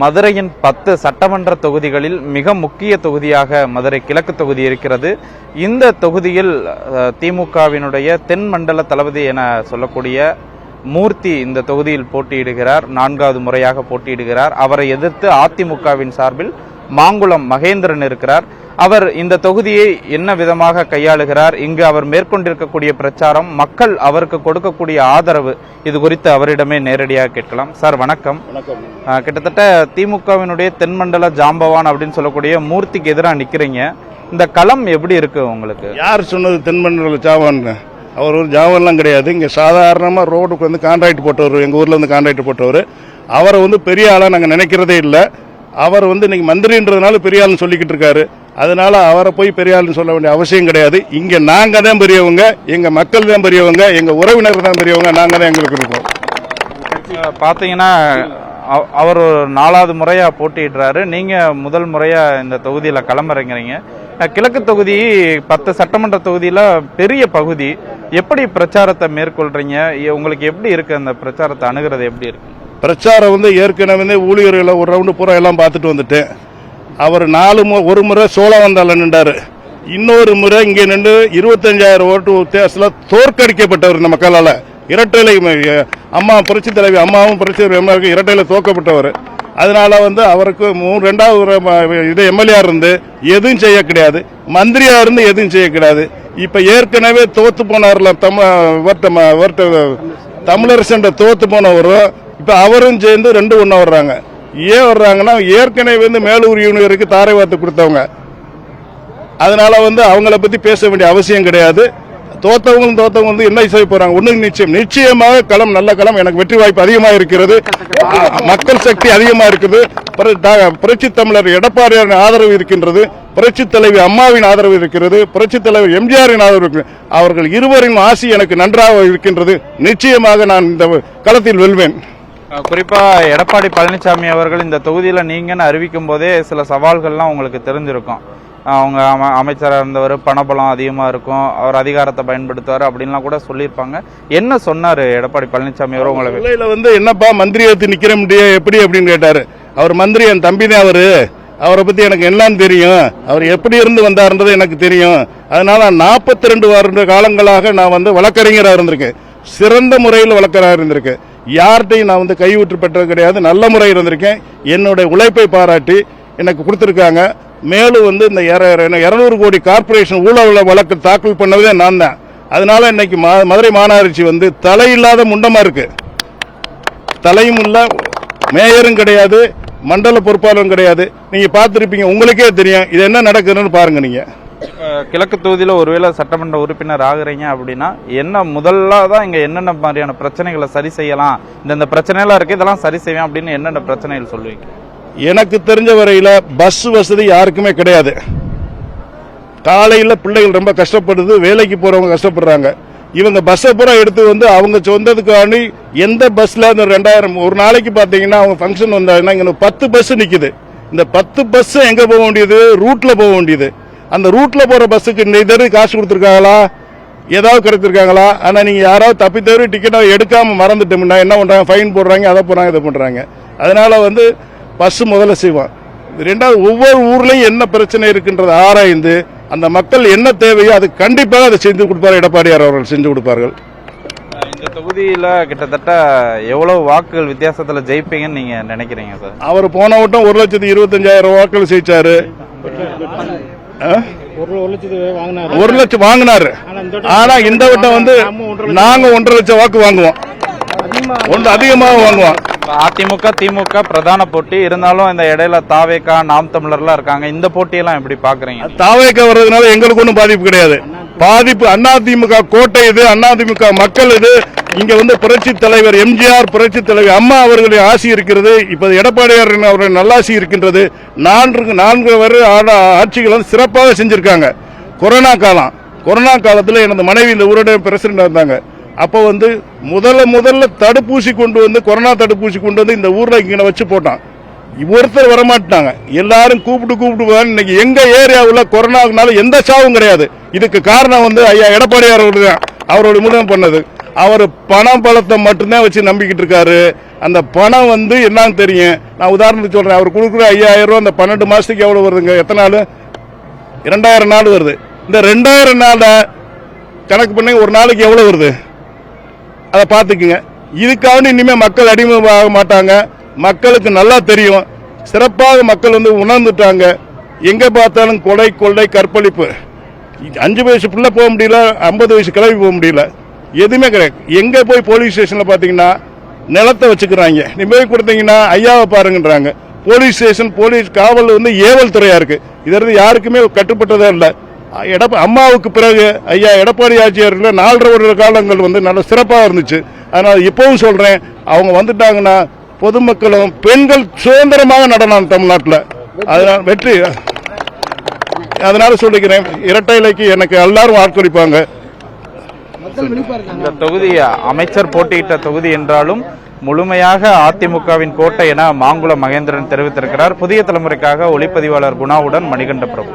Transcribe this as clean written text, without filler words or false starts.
மதுரையின் 10 சட்டமன்ற தொகுதிகளில் மிக முக்கிய தொகுதியாக மதுரை கிழக்கு தொகுதி இருக்கிறது. இந்த தொகுதியில் திமுகவினுடைய தென் மண்டல தளபதி என சொல்லக்கூடிய மூர்த்தி இந்த தொகுதியில் போட்டியிடுகிறார். 4வது முறையாக போட்டியிடுகிறார். அவரை எதிர்த்து அதிமுகவின் சார்பில் மாங்குளம் மகேந்திரன் இருக்கிறார். அவர் இந்த தொகுதியை என்ன விதமாக கையாளுகிறார், இங்கு அவர் மேற்கொண்டிருக்கக்கூடிய பிரச்சாரம், மக்கள் அவருக்கு கொடுக்கக்கூடிய ஆதரவு, இது குறித்து அவரிடமே நேரடியாக கேட்கலாம். சார் வணக்கம். கிட்டத்தட்ட திமுகவினுடைய தென்மண்டல ஜாம்பவான் அப்படின்னு சொல்லக்கூடிய மூர்த்திக்கு எதிராக நிக்கிறீங்க. இந்த களம் எப்படி இருக்கு உங்களுக்கு? யார் சொன்னது தென்மண்டல ஜாவான்? அவர் ஒரு ஜாவான்லாம் கிடையாது. இங்க சாதாரணமா ரோடுக்கு வந்து கான்ட்ராக்ட் போட்டவர், எங்க ஊர்ல வந்து கான்ட்ராக்ட் போட்டவர். அவரை வந்து பெரிய ஆளா நாங்க நினைக்கிறதே இல்லை. அவர் வந்து இன்னைக்கு மந்திரின்றதுனால பெரிய ஆள்னு சொல்லிக்கிட்டு இருக்காரு. அதனால அவரை போய் பெரிய ஆள்னு சொல்ல வேண்டிய அவசியம் கிடையாது. இங்க நாங்க தான் பெரியவங்க, எங்க மக்கள் தான் பெரியவங்க, எங்க உறவினர் தான் பெரியவங்க, நாங்க தான் எங்களுக்கு இருக்கோம். பாத்தீங்கன்னா அவர் 4வது முறையா போட்டிடுறாரு. நீங்க முதல் முறையா இந்த தொகுதியில களமிறங்குறீங்க. கிழக்கு தொகுதி 10 சட்டமன்ற தொகுதியில பெரிய பகுதி. எப்படி பிரச்சாரத்தை மேற்கொள்றீங்க? உங்களுக்கு எப்படி இருக்கு அந்த பிரச்சாரத்தை அணுகிறது? எப்படி இருக்கு பிரச்சாரம்? வந்து ஏற்கனவே ஊழியர்களை ஒரு ரவுண்டு பூரா எல்லாம் பார்த்துட்டு வந்துட்டேன். அவர் ஒரு முறை சோழவந்தால நின்றாரு, இன்னொரு முறை இங்கே நின்று 25,000 ஓட்டு வித்தியாசத்தில் தோற்கடிக்கப்பட்டவர் இந்த மக்களால். இரட்டையில அம்மா புரட்சி தலைவி அம்மாவும் புரட்சி இரட்டையில தோற்கப்பட்டவர். அதனால வந்து அவருக்கு 2வது எம்எல்ஏ இருந்து எதுவும் செய்ய கிடையாது, மந்திரியா இருந்து எதுவும் செய்ய கிடையாது. இப்ப ஏற்கனவே தோத்து போனார்ல தமிழரசன் தோத்து போனவரும் இப்ப அவரும் சேர்ந்து 2 ஒண்ணா வர்றாங்க. ஏன் வர்றாங்கன்னா ஏற்கனவே வந்து மேலூர் யூனியருக்கு தாரை வார்த்தை கொடுத்தவங்க. அதனால வந்து அவங்கள பத்தி பேச வேண்டிய அவசியம் கிடையாது. தோத்தவங்க வந்து என்ன செய்ய போறாங்க? ஒண்ணு நிச்சயமாக களம் நல்ல களம். எனக்கு வெற்றி வாய்ப்பு அதிகமாக இருக்கிறது, மக்கள் சக்தி அதிகமாக இருக்குது. புரட்சி தமிழர் எடப்பாடியாரின் ஆதரவு இருக்கின்றது, புரட்சி தலைவி அம்மாவின் ஆதரவு இருக்கிறது, புரட்சி தலைவர் எம்ஜிஆரின் ஆதரவு இருக்கிறது. அவர்கள் இருவரின் ஆசி எனக்கு நன்றாக இருக்கின்றது. நிச்சயமாக நான் இந்த களத்தில் வெல்வேன். குறிப்பா எடப்பாடி பழனிசாமி அவர்கள் இந்த தொகுதியில நீங்கன்னு அறிவிக்கும் போதே சில சவால்கள்லாம் உங்களுக்கு தெரிஞ்சிருக்கும். அவங்க அமைச்சராக இருந்தவர், பணபலம் அதிகமா இருக்கும், அவர் அதிகாரத்தை பயன்படுத்துவார் அப்படின்லாம் கூட சொல்லியிருப்பாங்க. என்ன சொன்னாரு எடப்பாடி பழனிசாமி அவர் உங்களை? வந்து என்னப்பா மந்திரி எடுத்து நிக்கிற முடியும் எப்படி அப்படின்னு கேட்டாரு. அவர் மந்திரி என் தம்பி தான். அவரை பத்தி எனக்கு எல்லாம் தெரியும், அவர் எப்படி இருந்து வந்தாருன்றது எனக்கு தெரியும். அதனால 42 வருட காலங்களாக நான் வந்து வழக்கறிஞராக இருந்திருக்கேன், சிறந்த முறையில் வழக்கறிஞராக இருந்திருக்கேன். யார்கிட்டையும் நான் வந்து கைவிட்டு பெற்றது கிடையாது, நல்ல முறையில் இருந்திருக்கேன். என்னுடைய உழைப்பை பாராட்டி எனக்கு கொடுத்திருக்காங்க. மேலும் வந்து இந்த 200 கோடி கார்பரேஷன் ஊழல் வழக்கு தாக்கல் பண்ணதே நான் தான். அதனால இன்னைக்கு மதுரை மாநகராட்சி வந்து தலையில்லாத முண்டமா இருக்கு. தலையும் இல்ல, மேயரும் கிடையாது, மண்டல பொறுப்பாளரும் கிடையாது. நீங்க பார்த்திருப்பீங்க, உங்களுக்கே தெரியும் இது என்ன நடக்குதுன்னு பாருங்க. நீங்க கிழக்கு தொகுதியில ஒருவேளை சட்டமன்ற உறுப்பினர் ஆகுறீங்க அப்படின்னா என்ன முதல்ல தான் இங்க என்னென்ன மாதிரியான பிரச்சனைகளை சரி செய்யலாம், இந்த பிரச்சனைலாம் இருக்கு, இதெல்லாம் சரி செய்வேன் அப்படின்னு என்னென்ன பிரச்சனைகள் சொல்லுவீங்க? எனக்கு தெரிஞ்ச வரையில பஸ் வசதி யாருக்குமே கிடையாது. காலையில பிள்ளைகள் ரொம்ப கஷ்டப்படுது, வேலைக்கு போறவங்க கஷ்டப்படுறாங்க. இவங்க பஸ்ஸை பூரா எடுத்து வந்து அவங்க சொந்தத்துக்காண்டி எந்த பஸ்ல இந்த 2000 ஒரு நாளைக்கு பாத்தீங்கன்னா அவங்க ஃபங்க்ஷன் வந்தாங்கன்னா இங்க 10 பஸ் நிக்குது. இந்த 10 பஸ் எங்க போக வேண்டியது? ரூட்ல போக வேண்டியது. அந்த ரூட்ல போற பஸ்ஸுக்கு இந்த காசு கொடுத்துருக்காங்களா, ஏதாவது கிடைச்சிருக்காங்களா? ஆனா நீங்க யாராவது தப்பி தவிர டிக்கெட்டை எடுக்காம மறந்துட்டோம்னா என்ன பண்றாங்க? ஃபைன் போடுறாங்க, அதை போடுறாங்க, இதை பண்றாங்க. அதனால வந்து பஸ் முதல்ல செய்வான். 2வது ஒவ்வொரு ஊர்லயும் என்ன பிரச்சனை இருக்குன்றதை ஆராய்ந்து அந்த மக்கள் என்ன தேவையோ அது கண்டிப்பாக அதை செஞ்சு கொடுப்பார் எடப்பாடியார் அவர்கள், செஞ்சு கொடுப்பார்கள். இந்த தொகுதியில கிட்டத்தட்ட எவ்வளவு வாக்குகள் வித்தியாசத்துல ஜெயிப்பீங்கன்னு நீங்க நினைக்கிறீங்க சார்? அவர் போன வட்டம் 1,25,000 வாக்குகள் ஜெயிச்சாரு. 1 லட்சம் வாங்கினாரு. ஆனா இந்த வட்டம் வந்து நாங்க 1.5 லட்சம் வாக்கு வாங்குவோம், அதிகமாக வாங்குவோம். அதிமுக திமுக பிரதான போட்டி இருந்தாலும் இந்த இடையில தாவேகா நாம் தமிழர்லாம் இருக்காங்க. இந்த போட்டியெல்லாம் எப்படி பாக்குறீங்க? தாவேகா வர்றதுனால எங்களுக்கு ஒன்றும் பாதிப்பு கிடையாது. பாதிப்பு அதிமுக கோட்டை இது, அதிமுக மக்கள் இது. இங்க வந்து புரட்சி தலைவர் எம்ஜிஆர், புரட்சி தலைவர் அம்மா அவர்களுடைய ஆசி இருக்கிறது. இப்ப எடப்பாடியார் அவருடைய நல்லாசி இருக்கின்றது. 4 வருட ஆட்சிகளும் சிறப்பாக செஞ்சிருக்காங்க. கொரோனா காலத்தில் எனது மனைவி இந்த ஊருடைய பிரசிடண்ட் இருந்தாங்க. அப்ப வந்து முதல்ல தடுப்பூசி கொண்டு வந்து, கொரோனா தடுப்பூசி கொண்டு வந்து இந்த ஊர்ல இங்க வச்சு போட்டான். ஒருத்தர் வரமாட்டாங்க, எல்லாரும் கூப்பிட்டு இன்னைக்கு எங்க ஏரியாவுல கொரோனாவுனால எந்த சாவும் கிடையாது. இதுக்கு காரணம் வந்து ஐயா எடப்பாடியார் தான், அவரோட முடிவு பண்ணது. அவர் பணம் பலத்தை மட்டும்தான் வச்சு நம்பிக்கிட்டு இருக்காரு. அந்த பணம் வந்து என்னன்னு தெரியும். நான் உதாரணத்துக்கு சொல்றேன். அவர் கொடுக்குற 5000 ரூபாய் அந்த 12 மாசத்துக்கு எவ்வளவு வருதுங்க? எத்தனை நாள்? 2000 நாள் வருது. இந்த 2000 நாள கணக்கு பண்ணி ஒரு நாளைக்கு எவ்வளவு வருது அதை பார்த்துக்குங்க. இதுக்காக இனிமே மக்கள் அடிமையாக மாட்டாங்க. மக்களுக்கு நல்லா தெரியும். சிறப்பாக மக்கள் வந்து உணர்ந்துட்டாங்க. எங்க பார்த்தாலும் கொலை, கொள்ளை, கற்பழிப்பு. 5 வயசு பிள்ளை போக முடியல, 50 வயசு கிளம்பி போக முடியல, எதுவுமே கிடையாது. எங்க போய் போலீஸ் ஸ்டேஷன்ல பாத்தீங்கன்னா நிலத்தை வச்சுக்கிறாங்க. நீ போய் கொடுத்தீங்கன்னா ஐயாவை பாருங்கன்றாங்க. போலீஸ் ஸ்டேஷன், போலீஸ் காவல் வந்து ஏவல் துறையா இருக்கு. இது யாருக்குமே கட்டுப்பட்டதே இல்லை. அம்மாவுக்கு பிறகு ஐயா எடப்பாடி ஆட்சியர்ல 4.5 வருட காலங்கள் வந்து நல்ல சிறப்பாக இருந்துச்சு. அதனால இப்பவும் சொல்றேன், அவங்க வந்துட்டாங்கன்னா பொதுமக்களும் பெண்கள் சுதந்திரமாக நடனம் தமிழ்நாட்டில். அதனால வெற்றி. அதனால சொல்லிக்கிறேன், இரட்டை இலைக்கு எனக்கு எல்லாரும் வாக்களிப்பாங்க. இந்த தொகுதி அமைச்சர் போட்டியிட்ட தொகுதி என்றாலும் முழுமையாக அதிமுகவின் கோட்டை என மாங்குளம் மகேந்திரன் தெரிவித்திருக்கிறார். புதிய தலைமுறைக்காக ஒளிப்பதிவாளர் குணாவுடன் மணிகண்ட பிரபு.